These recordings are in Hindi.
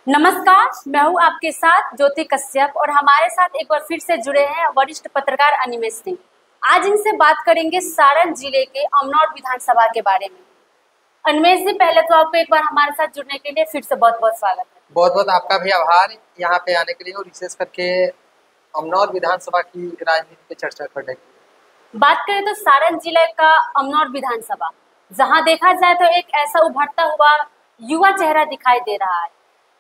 नमस्कार, मैं हूँ आपके साथ ज्योति कश्यप और हमारे साथ एक बार फिर से जुड़े हैं वरिष्ठ पत्रकार अनिमेष सिंह। आज इनसे बात करेंगे सारण जिले के अमनौर विधानसभा के बारे में। अनिमेष जी, पहले तो आपको एक बार हमारे साथ जुड़ने के लिए फिर से बहुत बहुत स्वागत है। बहुत बहुत आपका भी आभार यहाँ पे आने के लिए और विशेष करके अमनौर विधानसभा की राजनीति पे चर्चा करने के लिए। बात करें तो सारण जिले का अमनौर विधानसभा, जहाँ देखा जाए तो एक ऐसा उभरता हुआ युवा चेहरा दिखाई दे रहा है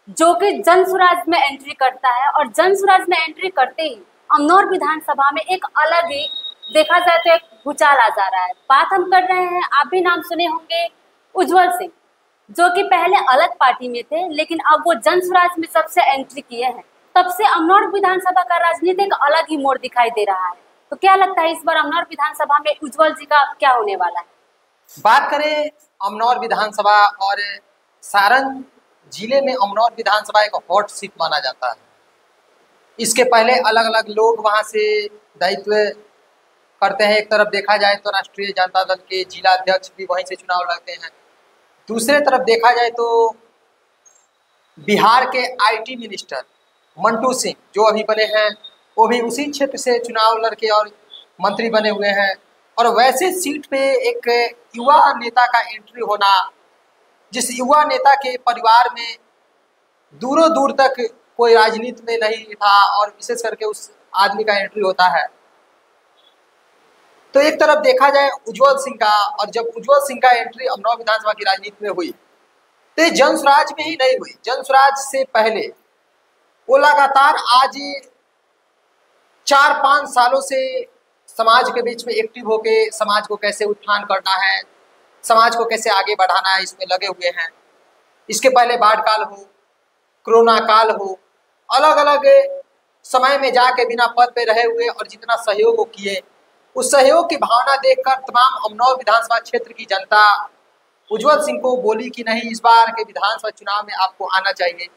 जो कि जन सुराज में एंट्री करता है, और जन सुराज में एंट्री करते ही अमनौर विधानसभा में एक अलग ही देखा जाए तो एक भूचाल आ जा रहा है। बात हम कर रहे हैं, आप भी नाम सुने होंगे, उज्जवल सिंह, जो कि पहले अलग पार्टी में थे लेकिन अब वो जन सुराज में सबसे एंट्री किए हैं। तब से अमनौर विधानसभा का राजनीति एक अलग ही मोड़ दिखाई दे रहा है। तो क्या लगता है इस बार अमनौर विधानसभा में उज्जवल जी का क्या होने वाला है? बात करें अमनौर विधानसभा और सारण जिले में अमनौर विधानसभा एक हॉट सीट माना जाता है। इसके पहले अलग अलग लोग वहां से दायित्व करते हैं। एक तरफ देखा जाए तो राष्ट्रीय जनता दल के जिला अध्यक्ष भी वहीं से चुनाव लड़ते हैं। दूसरे तरफ देखा जाए तो बिहार के आईटी मिनिस्टर मंटू सिंह जो अभी बने हैं, वो भी उसी क्षेत्र से चुनाव लड़के और मंत्री बने हुए हैं। और वैसे सीट पे एक युवा नेता का एंट्री होना, जिस युवा नेता के परिवार में दूरों दूर तक कोई राजनीति में नहीं था और विशेष करके उस आदमी का एंट्री होता है, तो एक तरफ देखा जाए उज्जवल सिंह का। और जब उज्जवल सिंह का एंट्री अमनौर विधानसभा की राजनीति में हुई तो जन स्वराज में ही नहीं हुई, जन स्वराज से पहले वो लगातार आज 4-5 सालों से समाज के बीच में एक्टिव होके समाज को कैसे उत्थान करना है, समाज को कैसे आगे बढ़ाना है, इसमें लगे हुए हैं। इसके पहले बाढ़ काल हो, कोरोना काल हो, अलग अलग समय में जाके बिना पद पे रहे हुए और जितना सहयोग वो किए, उस सहयोग की भावना देखकर तमाम अमनौर विधानसभा क्षेत्र की जनता उज्जवल सिंह को बोली कि नहीं, इस बार के विधानसभा चुनाव में आपको आना चाहिए,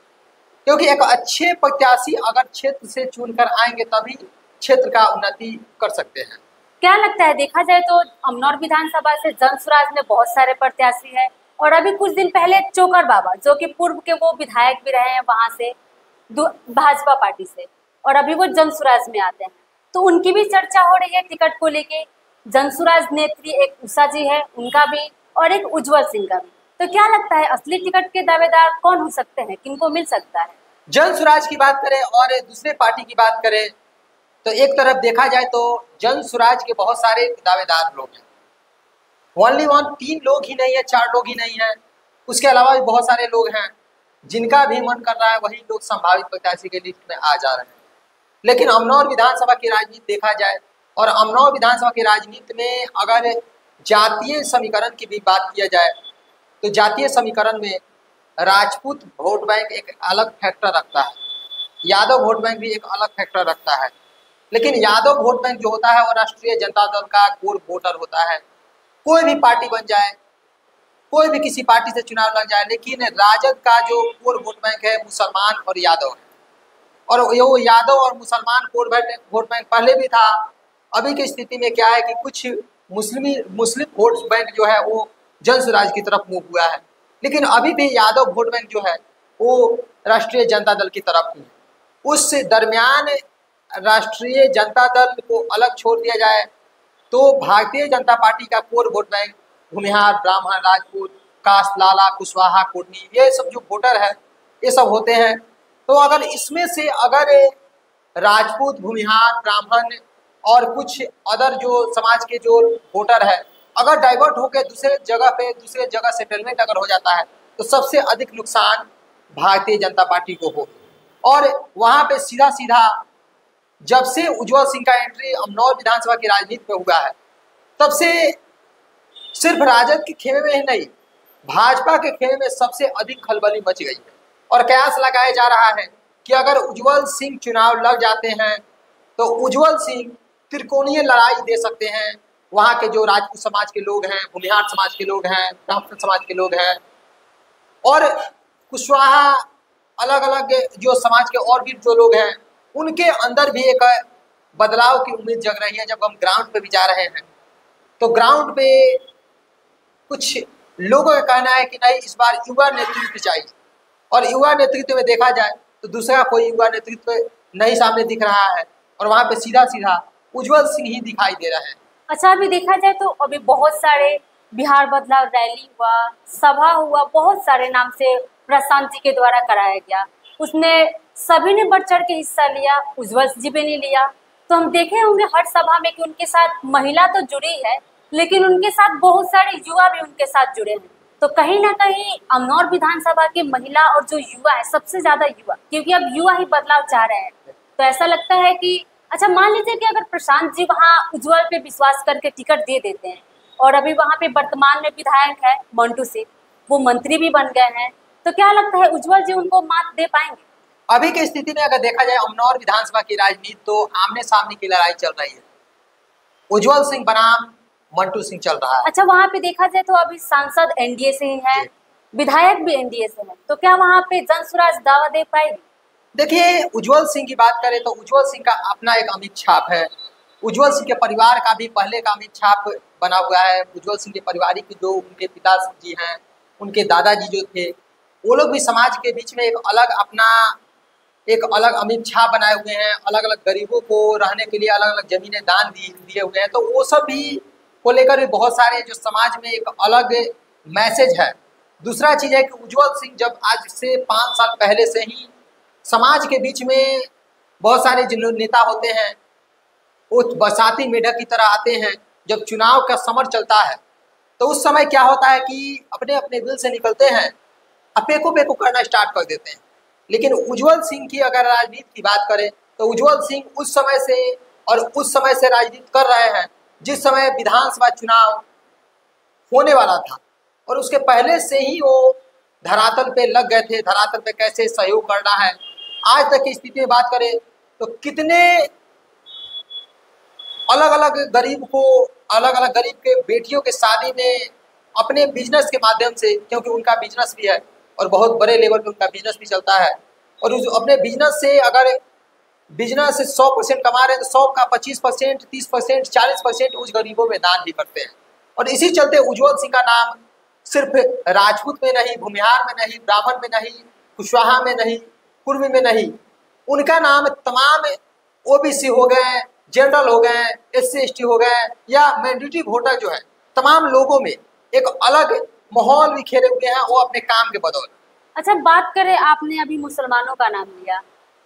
क्योंकि एक अच्छे प्रत्याशी अगर क्षेत्र से चुनकर आएंगे तभी क्षेत्र का उन्नति कर सकते हैं। क्या लगता है, देखा जाए तो अमनौर विधानसभा से जन सुराज में बहुत सारे प्रत्याशी हैं, और अभी कुछ दिन पहले चोकर बाबा जो कि पूर्व के वो विधायक भी रहे हैं वहां से भाजपा पार्टी से, और अभी वो जन सुराज में आते हैं, तो उनकी भी चर्चा हो रही है टिकट को लेके। जन सुराज नेत्री एक उषा जी है, उनका भी, और एक उज्जवल सिंह का भी। तो क्या लगता है असली टिकट के दावेदार कौन हो सकते हैं, किनको मिल सकता है? जन सुराज की बात करें और दूसरे पार्टी की बात करें तो एक तरफ देखा जाए तो जन सुराज के बहुत सारे दावेदार लोग हैं। ओनली वन 3 लोग ही नहीं है, 4 लोग ही नहीं है, उसके अलावा भी बहुत सारे लोग हैं जिनका भी मन कर रहा है वही लोग संभावित प्रत्याशी के लिस्ट में आ जा रहे हैं। लेकिन अमनौर विधानसभा की राजनीति देखा जाए और अमनौर विधानसभा की राजनीति में अगर जातीय समीकरण की भी बात किया जाए तो जातीय समीकरण में राजपूत वोट बैंक एक अलग फैक्टर रखता है, यादव वोट बैंक भी एक अलग फैक्टर रखता है। लेकिन यादव वोट बैंक जो होता है वो राष्ट्रीय जनता दल का कोर वोटर होता है। कोई भी पार्टी बन जाए, कोई भी किसी पार्टी से चुनाव लग जाए, लेकिन राजद का जो कोर वोट बैंक है मुसलमान और यादव है। और वो यादव और मुसलमान कोर वोट बैंक पहले भी था। अभी की स्थिति में क्या है कि कुछ मुस्लिम वोट बैंक जो है वो जन सुराज की तरफ मूव हुआ है, लेकिन अभी भी यादव वोट बैंक जो है वो राष्ट्रीय जनता दल की तरफ ही है। उस दरमियान राष्ट्रीय जनता दल को अलग छोड़ दिया जाए तो भारतीय जनता पार्टी का कोर वोट बैंक भूमिहार, ब्राह्मण, राजपूत, कास्ट, लाला, कुशवाहा, कोटनी, ये सब जो वोटर है ये सब होते हैं। तो अगर इसमें से अगर राजपूत, भूमिहार, ब्राह्मण और कुछ अदर जो समाज के जो वोटर है अगर डाइवर्ट होकर दूसरे जगह सेटलमेंट अगर हो जाता है तो सबसे अधिक नुकसान भारतीय जनता पार्टी को हो। और वहाँ पे सीधा सीधा जब से उज्जवल सिंह का एंट्री अमनौर विधानसभा की राजनीति में हुआ है तब से सिर्फ राजद के खेमे में ही नहीं, भाजपा के खेमे में सबसे अधिक खलबली मच गई है। और कयास लगाया जा रहा है कि अगर उज्जवल सिंह चुनाव लड़ जाते हैं तो उज्जवल सिंह त्रिकोणीय लड़ाई दे सकते हैं। वहाँ के जो राजपूत समाज के लोग हैं, भूमिहार समाज के लोग हैं, ब्राह्मण समाज के लोग हैं और कुशवाहा, अलग अलग जो समाज के और भी जो लोग हैं, उनके अंदर भी एक बदलाव की उम्मीद जग रही है। जब हम ग्राउंड पे भी जा रहे हैं तो ग्राउंड पे कुछ लोगों का कहना है कि नहीं, इस बार युवा नेतृत्व चाहिए। और युवा नेतृत्व में देखा जाए तो दूसरा कोई युवा नेतृत्व नहीं सामने दिख रहा है, और वहाँ पे सीधा सीधा उज्जवल सिंह ही दिखाई दे रहे हैं। अच्छा, अभी देखा जाए तो अभी बहुत सारे बिहार बदलाव रैली हुआ, सभा हुआ, बहुत सारे नाम से प्रशांत जी के द्वारा कराया गया, उसमें सभी ने बढ़ चढ़ के हिस्सा लिया, उज्जवल जी भी नहीं लिया। तो हम देखे होंगे हर सभा में कि उनके साथ महिला तो जुड़ी है, लेकिन उनके साथ बहुत सारे युवा भी उनके साथ जुड़े हैं। तो कहीं ना कहीं अमनौर विधानसभा के महिला और जो युवा है, सबसे ज्यादा युवा, क्योंकि अब युवा ही बदलाव चाह रहे हैं, तो ऐसा लगता है कि अच्छा मान लीजिए कि अगर प्रशांत जी वहाँ उज्जवल पे विश्वास करके टिकट दे देते हैं, और अभी वहाँ पे वर्तमान में विधायक है मंटू सिंह, वो मंत्री भी बन गए हैं, तो क्या लगता है उज्जवल जी उनको मात दे पाएंगे? अभी की स्थिति में अगर देखा जाए अमनौर विधानसभा की राजनीति तो आमने सामने की लड़ाई चल रही है, उज्जवल सिंह बनाम मंटू सिंह चल रहा है। अच्छा, वहाँ पे देखा जाए तो अभी सांसद एनडीए से ही है, विधायक भी एनडीए से है, तो क्या वहाँ पे जनसुराज दावा दे पाएगी? देखिए, उज्जवल सिंह की बात करें तो उज्जवल सिंह का अपना एक अमिट छाप है। उज्जवल सिंह के परिवार का भी पहले का अमिट छाप बना हुआ है। उज्जवल सिंह के पारिवारिक जो उनके पिताजी हैं, उनके दादाजी जो थे, वो लोग भी समाज के बीच में एक अलग अमिट छाप बनाए हुए हैं। अलग अलग गरीबों को रहने के लिए अलग अलग जमीनें दान दिए हुए हैं, तो वो सब भी को लेकर भी बहुत सारे जो समाज में एक अलग मैसेज है। दूसरा चीज़ है कि उज्जवल सिंह जब आज से 5 साल पहले से ही समाज के बीच में बहुत सारे जो नेता होते हैं वो बरसाती मेढक की तरह आते हैं। जब चुनाव का समर चलता है तो उस समय क्या होता है कि अपने अपने बिल से निकलते हैं, अपेको पेको करना स्टार्ट कर देते हैं। लेकिन उज्जवल सिंह की अगर राजनीति की बात करें तो उज्जवल सिंह उस समय से राजनीति कर रहे हैं जिस समय विधानसभा चुनाव होने वाला था, और उसके पहले से ही वो धरातल पे लग गए थे, धरातल पे कैसे सहयोग करना है। आज तक की स्थिति में बात करें तो कितने अलग अलग गरीब के बेटियों के शादी में अपने बिजनेस के माध्यम से, क्योंकि उनका बिजनेस भी है और बहुत बड़े लेवल पे उनका बिजनेस भी चलता है, और उस अपने बिजनेस से अगर बिजनेस से 100% कमा रहे हैं तो 100 का 25%, 30%, 40% उस गरीबों में दान भी करते हैं। और इसी चलते उज्जवल सिंह का नाम सिर्फ राजपूत में नहीं, भूमिहार में नहीं, ब्राह्मण में नहीं, कुशवाहा में नहीं, पूर्वी में नहीं, उनका नाम तमाम ओबीसी हो गए, जनरल हो गए, SC ST हो गए, या मैंडेटरी वोटर जो है, तमाम लोगों में एक अलग माहौल भी खेले हुए हैं वो अपने काम के बदौलत। अच्छा, बात करें, आपने अभी मुसलमानों का नाम लिया,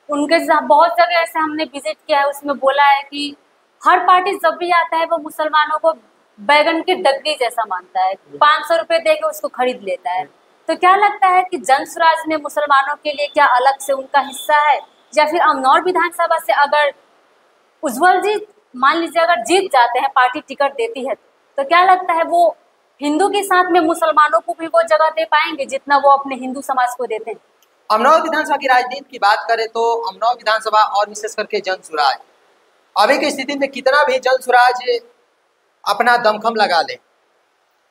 उनके बहुत जगह ऐसे हमने विजिट किया है, उसमें बोला है कि हर पार्टी जब भी आता है वो मुसलमानों को बैगन की डग्गी जैसा मानता है, 500 रुपए दे के उसको खरीद लेता है। तो क्या लगता है कि जनसुराज में मुसलमानों के लिए क्या अलग से उनका हिस्सा है, या फिर अमनौर विधानसभा से अगर उज्जवल जी मान लीजिए अगर जीत जाते हैं, पार्टी टिकट देती है, तो क्या लगता है वो हिंदू के साथ में मुसलमानों को भी वो जगह दे पाएंगे जितना वो अपने हिंदू समाज को देते हैं? अमनौर विधानसभा की राजनीति की बात करें तो अमनौर विधानसभा और विशेष करके जनसुराज, अभी की स्थिति में कितना भी जनसुराज अपना दमखम लगा ले,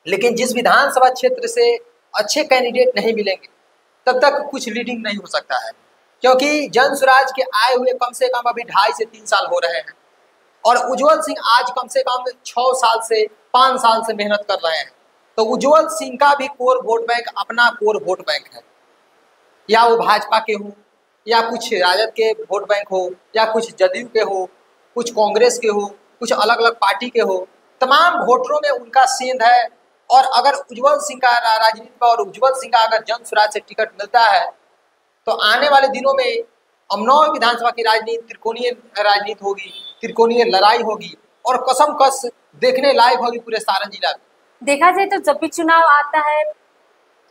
लेकिन जिस विधानसभा क्षेत्र से अच्छे कैंडिडेट नहीं मिलेंगे तब तक कुछ लीडिंग नहीं हो सकता है, क्योंकि जनसुराज के आए हुए कम से कम अभी 2.5 से 3 साल हो रहे हैं, और उज्जवल सिंह आज कम से कम 6 साल से 5 साल से मेहनत कर रहे हैं। तो उज्जवल सिंह का भी कोर वोट बैंक अपना कोर वोट बैंक है, या वो भाजपा के हो, या कुछ राजद के वोट बैंक हो, या कुछ जदयू के हो, कुछ कांग्रेस के हो, कुछ अलग अलग पार्टी के हो, तमाम वोटरों में उनका सेंध है। और अगर उज्जवल सिंह का राजनीति में और उज्जवल सिंह का अगर जनसुराज से टिकट मिलता है तो आने वाले दिनों में अमनौर विधानसभा की राजनीति त्रिकोणीय राजनीति होगी, त्रिकोणीय लड़ाई होगी, और कसम कस देखने लायक होगी पूरे सारण जिला में। देखा जाए तो जब भी चुनाव आता है,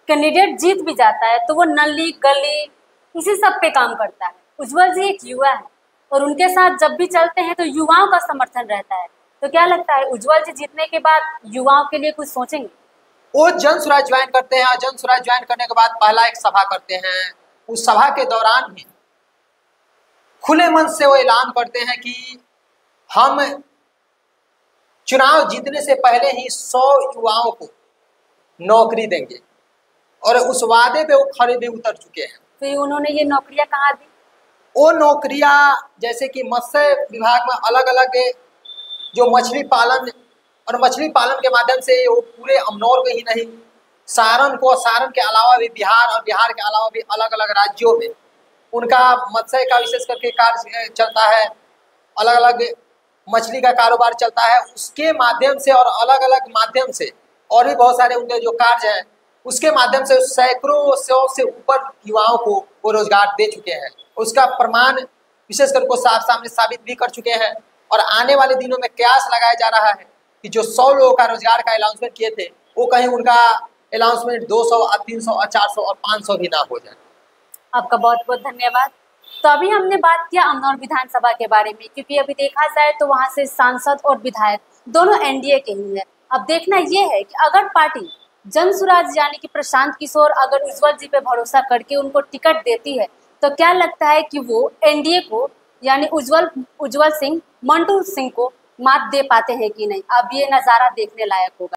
कैंडिडेट जीत भी जाता है तो वो नली गली इसी सब पे काम करता है। उज्जवल जी एक युवा है और उनके साथ जब भी चलते हैं तो युवाओं का समर्थन रहता है। तो क्या लगता है उज्जवल जी जीतने के बाद युवाओं के लिए कुछ सोचेंगे? वो जनसुराज ज्वाइन करते हैं, जनसुराज ज्वाइन करने के बाद पहला एक सभा करते हैं। उस सभा के दौरान भी खुले मन से वो ऐलान करते हैं कि हम चुनाव जीतने से पहले ही 100 युवाओं को नौकरी देंगे, और उस वादे पे वो खरे भी उतर चुके हैं। तो उन्होंने ये नौकरियां कहाँ दी? वो नौकरियां जैसे कि मत्स्य विभाग में अलग अलग जो मछली पालन, और मछली पालन के माध्यम से वो पूरे अमनौर में ही नहीं सारण के अलावा भी बिहार और बिहार के अलावा भी अलग अलग राज्यों में उनका मत्स्य का विशेष करके कार्य चलता है, अलग अलग मछली का कारोबार चलता है। उसके माध्यम से और अलग अलग माध्यम से और भी बहुत सारे उनके जो कार्य हैं उसके माध्यम से सैकड़ों सौ से ऊपर युवाओं को वो रोजगार दे चुके हैं। उसका प्रमाण विशेषकर को सामने साबित भी कर चुके हैं। और आने वाले दिनों में कयास लगाया जा रहा है कि जो 100 लोगों का रोजगार का अनाउंसमेंट किए थे वो कहीं उनका अनाउंसमेंट 200 और 300 और 400 और 500 भी ना हो जाए। आपका बहुत बहुत धन्यवाद। तो अभी हमने बात किया अमनौर विधानसभा के बारे में, क्योंकि अभी देखा जाए तो वहां से सांसद और विधायक दोनों एनडीए के ही है। अब देखना ये है कि अगर पार्टी जनसुराज यानी कि प्रशांत किशोर अगर उज्जवल जी पे भरोसा करके उनको टिकट देती है तो क्या लगता है कि वो एनडीए को यानी उज्जवल सिंह मंटू सिंह को मात दे पाते हैं कि नहीं। अब ये नज़ारा देखने लायक होगा।